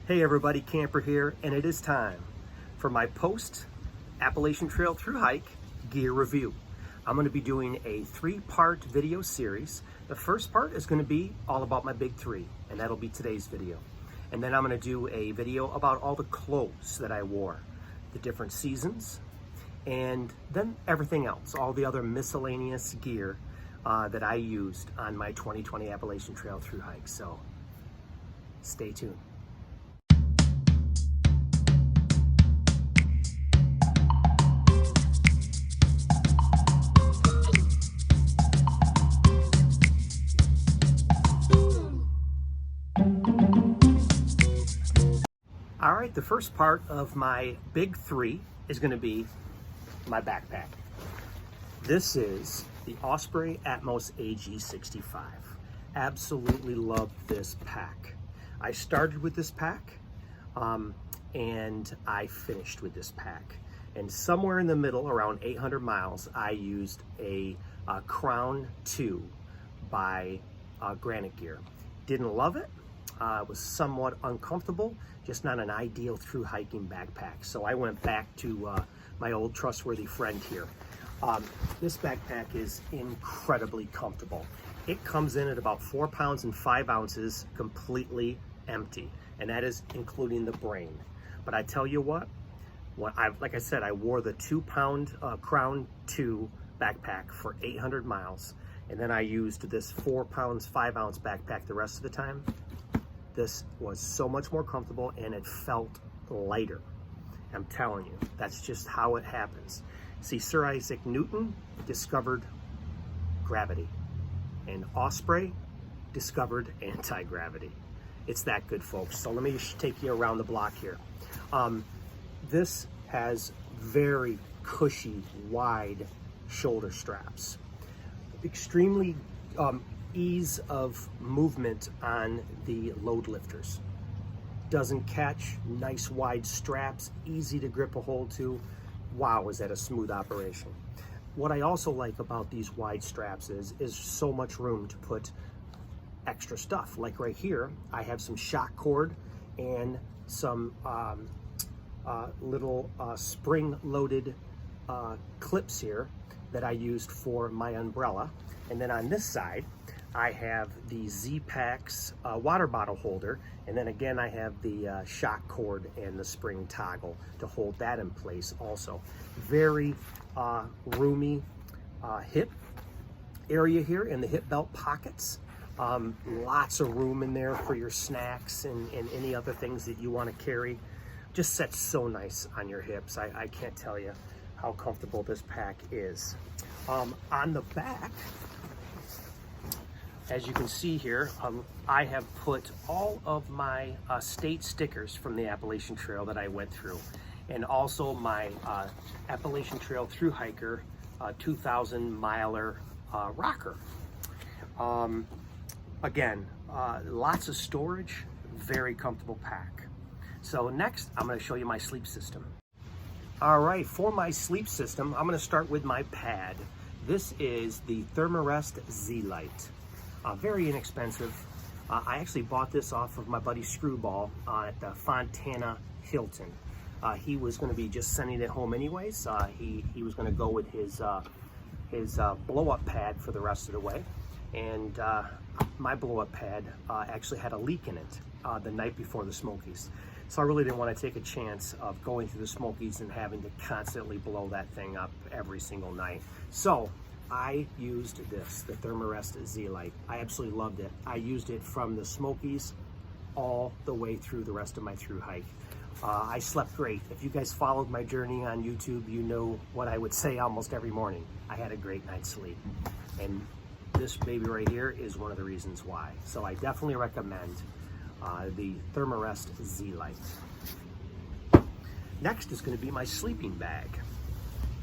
Hey everybody, Kamper here, and it is time for my post Appalachian Trail through hike gear review. I'm going to be doing a 3-part video series. The first part is going to be all about my big 3, and that'll be today's video. And then I'm going to do a video about all the clothes that I wore, the different seasons, and then everything else, all the other miscellaneous gear that I used on my 2020 Appalachian Trail through hike. So stay tuned. All right, the first part of my big 3 is going to be my backpack. This is the Osprey Atmos AG65. Absolutely love this pack. I started with this pack and I finished with this pack. And somewhere in the middle, around 800 miles, I used a Crown 2 by Granite Gear. Didn't love it. It was somewhat uncomfortable, just not an ideal through hiking backpack. So I went back to my old trustworthy friend here. This backpack is incredibly comfortable. It comes in at about 4 pounds and 5 ounces, completely empty, and that is including the brain. But I tell you what, like I said, I wore the 2-pound Crown 2 backpack for 800 miles, and then I used this 4 pounds 5 ounce backpack the rest of the time. This was so much more comfortable and it felt lighter. I'm telling you, that's just how it happens. See, Sir Isaac Newton discovered gravity, and Osprey discovered anti-gravity. It's that good, folks. So let me just take you around the block here. This has very cushy, wide shoulder straps. Extremely ease of movement on the load lifters. Doesn't catch, nice wide straps, easy to grip a hold to. Wow, is that a smooth operation. What I also like about these wide straps is so much room to put extra stuff. Like right here, I have some shock cord and some little spring-loaded clips here that I used for my umbrella. And then on this side, I have the Z-Packs water bottle holder, and then again I have the shock cord and the spring toggle to hold that in place also. Very roomy hip area here in the hip belt pockets. Lots of room in there for your snacks and any other things that you want to carry. Just sets so nice on your hips. I can't tell you how comfortable this pack is. On the back, as you can see here, I have put all of my state stickers from the Appalachian Trail that I went through, and also my Appalachian Trail through hiker 2,000 miler rocker. Again, lots of storage, very comfortable pack. So next, I'm going to show you my sleep system. All right, for my sleep system, I'm going to start with my pad. This is the Thermarest Z-Lite. Very inexpensive. I actually bought this off of my buddy Screwball at the Fontana Hilton. He was going to be just sending it home anyways. He was going to go with his blow-up pad for the rest of the way. And my blow-up pad actually had a leak in it the night before the Smokies. So I really didn't want to take a chance of going through the Smokies and having to constantly blow that thing up every single night. So I used this, the Thermarest Z-Lite. I absolutely loved it. I used it from the Smokies all the way through the rest of my through hike. I slept great. If you guys followed my journey on YouTube, you know what I would say almost every morning. I had a great night's sleep. And this baby right here is one of the reasons why. So I definitely recommend the Thermarest Z-Lite. Next is going to be my sleeping bag.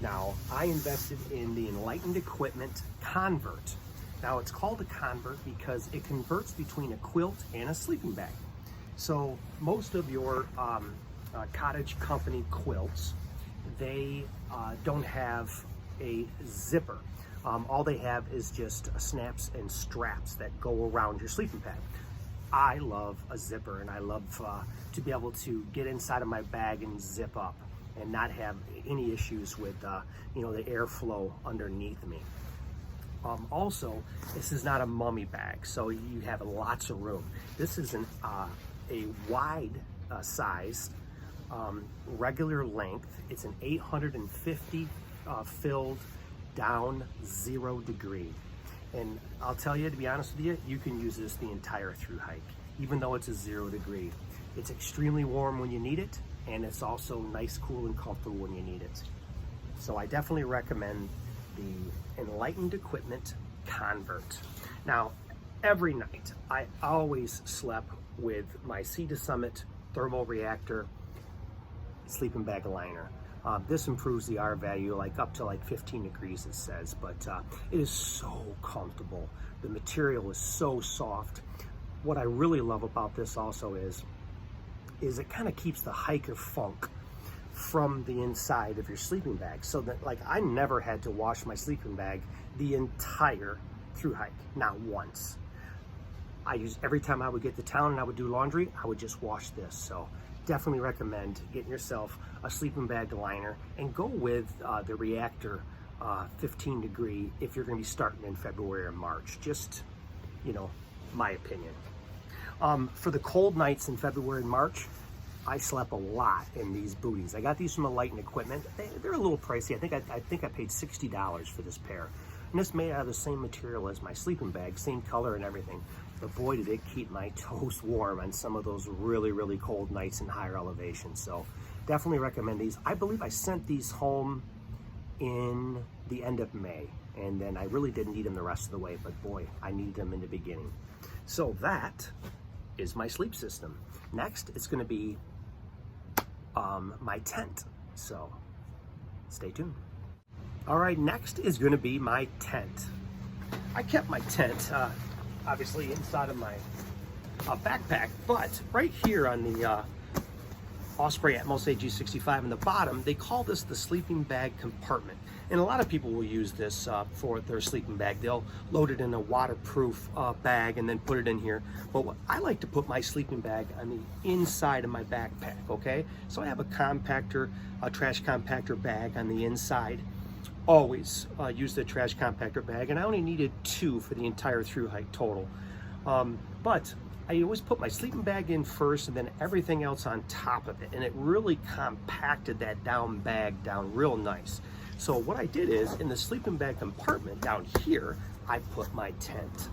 Now, I invested in the Enlightened Equipment Convert. Now, it's called a convert because it converts between a quilt and a sleeping bag. So most of your cottage company quilts, they don't have a zipper. All they have is just snaps and straps that go around your sleeping pad. I love a zipper, and I love to be able to get inside of my bag and zip up and not have any issues with you know, the airflow underneath me. Also, this is not a mummy bag, so you have lots of room. This is a wide size, regular length. It's an 850 filled down 0 degree. And I'll tell you, to be honest with you, you can use this the entire Thru-Hike, even though it's a 0 degree. It's extremely warm when you need it, and it's also nice, cool, and comfortable when you need it. So I definitely recommend the Enlightened Equipment Convert. Now, every night, I always slept with my Sea to Summit thermal reactor sleeping bag liner. This improves the R value like up to like 15 degrees, it says, but it is so comfortable. The material is so soft. What I really love about this also is it kind of keeps the hiker funk from the inside of your sleeping bag, so that like I never had to wash my sleeping bag the entire Thru-Hike, not once. I used every time I would get to town and I would do laundry, I would just wash this. So definitely recommend getting yourself a sleeping bag liner, and go with the Reactor 15 degree if you're going to be starting in February or March. Just, you know, my opinion. For the cold nights in February and March, I slept a lot in these Booties. I got these from Enlightened Equipment. They're a little pricey. I think I paid $60 for this pair. And it's made out of the same material as my sleeping bag, same color and everything. But boy, did it keep my toes warm on some of those really, really cold nights in higher elevations. So definitely recommend these. I believe I sent these home in the end of May, and then I really didn't need them the rest of the way, but boy, I needed them in the beginning. So that is my sleep system. Next, it's gonna be my tent. So stay tuned. All right, next is gonna be my tent. I kept my tent, obviously inside of my backpack, but right here on the Osprey Atmos AG65 in the bottom, they call this the sleeping bag compartment. And a lot of people will use this for their sleeping bag. They'll load it in a waterproof bag and then put it in here. But I like to put my sleeping bag on the inside of my backpack, okay? So I have a compactor, a trash compactor bag on the inside. Always use the trash compactor bag, and I only needed 2 for the entire Thru-Hike total. But I always put my sleeping bag in first and then everything else on top of it, and it really compacted that down bag down real nice. So what I did is, in the sleeping bag compartment down here, I put my tent.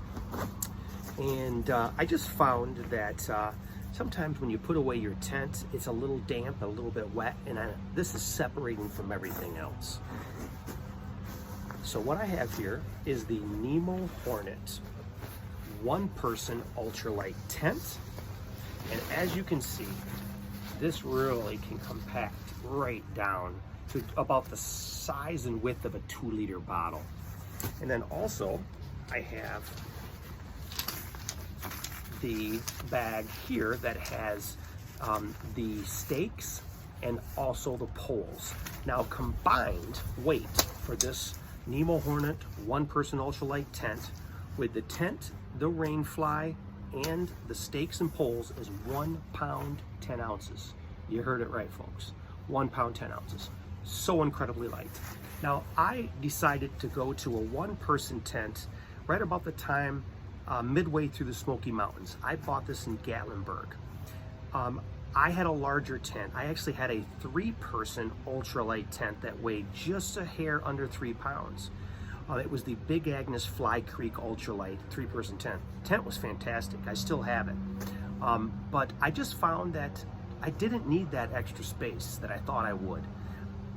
And I just found that sometimes when you put away your tent, it's a little damp, a little bit wet, and this is separating from everything else. So what I have here is the Nemo Hornet 1-person ultralight tent. And as you can see, this really can compact right down to about the size and width of a 2-liter bottle. And then also I have the bag here that has the stakes and also the poles. Now, combined weight for this Nemo Hornet 1-person ultralight tent with the tent, the rain fly, and the stakes and poles is 1 pound 10 ounces. You heard it right, folks. 1 pound 10 ounces. So incredibly light. Now, I decided to go to a 1-person tent right about the time midway through the Smoky Mountains. I bought this in Gatlinburg. I had a larger tent. I actually had a 3-person ultralight tent that weighed just a hair under 3 pounds. It was the Big Agnes Fly Creek ultralight 3-person tent. The tent was fantastic. I still have it. But I just found that I didn't need that extra space that I thought I would.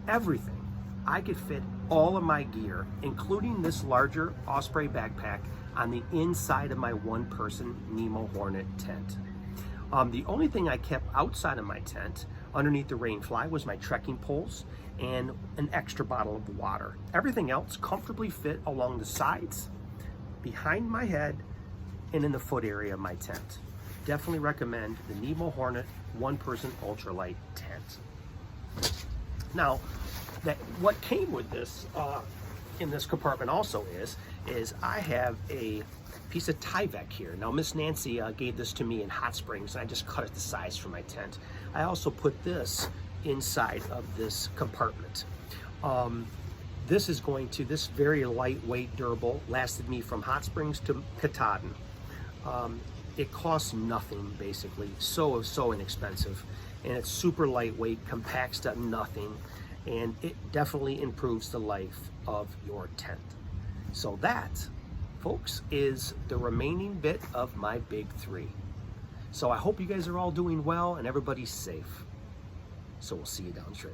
Everything. I could fit all of my gear, including this larger Osprey backpack, on the inside of my 1-person Nemo Hornet tent. The only thing I kept outside of my tent, underneath the rain fly, was my trekking poles and an extra bottle of water. Everything else comfortably fit along the sides, behind my head, and in the foot area of my tent. Definitely recommend the Nemo Hornet 1-person ultralight tent. Now, what came with this in this compartment also is I have a piece of Tyvek here. Now, Miss Nancy gave this to me in Hot Springs, and I just cut it to size for my tent. I also put this inside of this compartment. This very lightweight, durable, lasted me from Hot Springs to Katahdin. It costs nothing, basically. So inexpensive. And it's super lightweight, compacts to nothing, and it definitely improves the life of your tent. So that, folks, is the remaining bit of my big 3. So I hope you guys are all doing well and everybody's safe. So we'll see you down the trail.